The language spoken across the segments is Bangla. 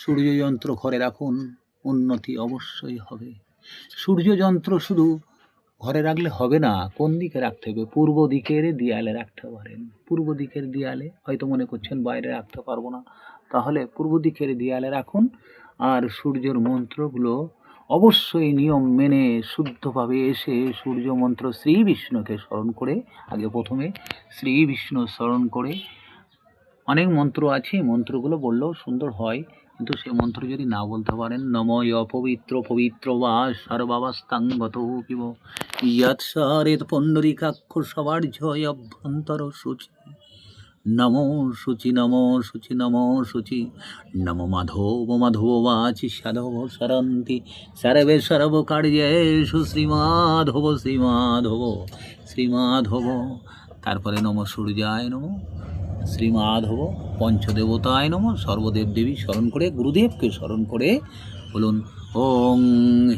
সূর্যযন্ত্র ঘরে রাখুন, উন্নতি অবশ্যই হবে। সূর্যযন্ত্র শুধু ঘরে রাখলে হবে না, কোন দিকে রাখতে হবে? পূর্ব দিকের দেয়ালে রাখতে পারেন। পূর্ব দিকের দেয়ালে, হয়তো মনে করছেন বাইরে রাখতে পারবো না, তাহলে পূর্ব দিকের দেয়ালে রাখুন। আর সূর্যের মন্ত্রগুলো অবশ্যই নিয়ম মেনে শুদ্ধভাবে এসে সূর্য মন্ত্র শ্রী বিষ্ণুকে স্মরণ করে, আগে প্রথমে শ্রী বিষ্ণু স্মরণ করে, অনেক মন্ত্র আছে, মন্ত্রগুলো বললেও সুন্দর হয়, কিন্তু সেই মন্ত্র যদি না বলতে পারেন, নময় পবিত্র পবিত্র বা সর্বাবস্থাং গত পিব ইয়ৎ সারেত পণ্ডরিকাক্ষ সবার জয় অভ্যন্তর সূচি নমো শুচি নমো শুচি নমো শুচি নমো মাধব মাধব বাচি সাধব সরন্তি সর্বে সর্বকার্যেষু শ্রীমাধব শ্রীমাধব শ্রীমাধব। তারপরে নমো সূর্যায় নমো, শ্রীমাধব, পঞ্চদেবতায় নমঃ, সর্বদেব দেবী স্মরণ করে, গুরুদেবকে স্মরণ করে বলুন ওং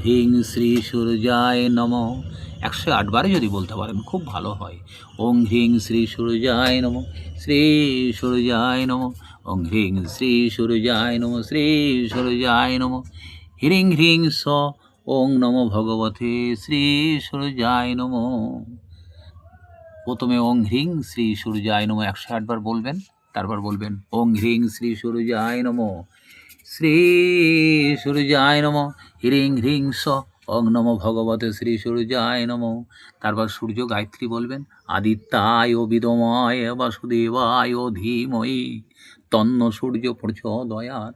হিং শ্রী সূর্যায় নমঃ। 108 বারে যদি বলতে পারেন খুব ভালো হয়। ওং হিং শ্রী সূর্যায় নমঃ, শ্রী সূর্যায় নমঃ, ওং হিং শ্রী সূর্যায় নমঃ, শ্রী সূর্যায় নমঃ, হ্রিং হ্রিং স ওং নমো ভগবতে শ্রী সূর্যায় নমঃ। প্রথমে ওং হ্রিং শ্রী সূর্যায় নমঃ 108 বার বলবেন, তারপর বলবেন ওং হ্রিং শ্রী সূর্যায় নমঃ, শ্রী সূর্যায় নমঃ, হ্রিং হ্রিং স ওং নমো ভগবতে শ্রী সূর্যায় নমঃ। তারপর সূর্য গায়ত্রী বলবেন, আদিত্যায় বিদমায় বাসুদেবায় ধীমহি তন্ন সূর্য প্রচোদয়াৎ,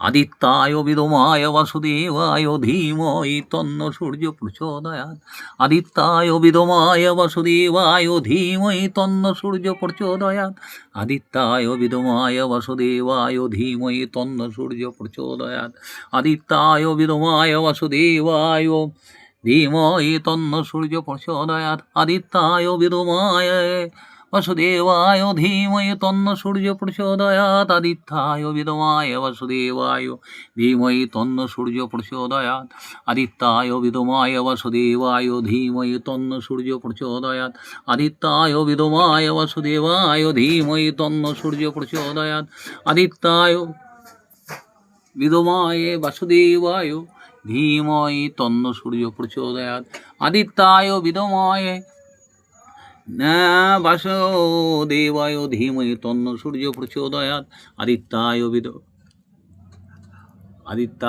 আদিত্যায় বিদমায় বাসুদেবায় ধীমহি তন্ন সূর্য প্রচোদয়াৎ, আদিত্যায় বিদমায় বাসুদেবায় ধীমহি তন্ন সূর্য প্রচোদয়াৎ, আদিত্যায় বিদমায় বাসুদেবায় ধীমহি তন্ন সূর্য প্রচোদয়াৎ, আদিত্যায় বিদমায় বাসুদেবায় ধীমহি তন্ন সূর্য প্রচোদয়াৎ, আদিত্যায় বিদমায় বাসুদেবায় ধীমহি তন্ন সূর্য প্রচোদয়াৎ, আদিত্যায় বিদমায় বাসুদেবায় ধীমহি তন্ন সূর্য প্রচোদয়াৎ, আদিত্যায় বিদমায় বাসুদেবায় ধীমহি তন্ন সূর্য প্রচোদয়াৎ, আদিত্যায় বিদমায় বাসুদেবায় ধীমহি তন্ন সূর্য প্রচোদয়াৎ, আদিত্যায় বিদমায় বাসুদেবায় ধীমহি তন্ন সূর্য প্রচোদয়াৎ, আদিত্যায় বিদমায় বাসুদেবায় ধীমহি তন্ন সূর্য প্রচোদয়াৎ, আদিত্যায় আদিত্য